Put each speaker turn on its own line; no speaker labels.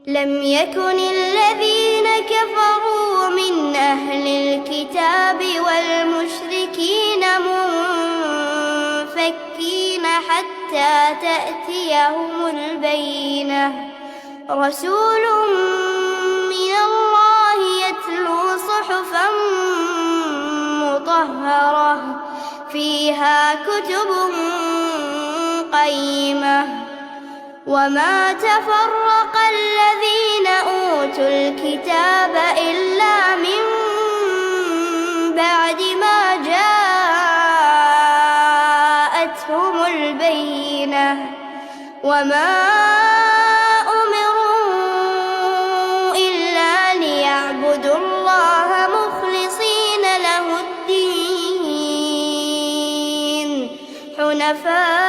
لم يكن الذين كفروا من أهل الكتاب والمشركين منفكين حتى تأتيهم البينة رسول من الله يتلو صحفا مطهرة فيها كتب قيمة وما تفرق الذين أوتوا الكتاب إلا من بعد ما جاءتهم البينة وما أمروا إلا ليعبدوا الله مخلصين له الدين حنفاء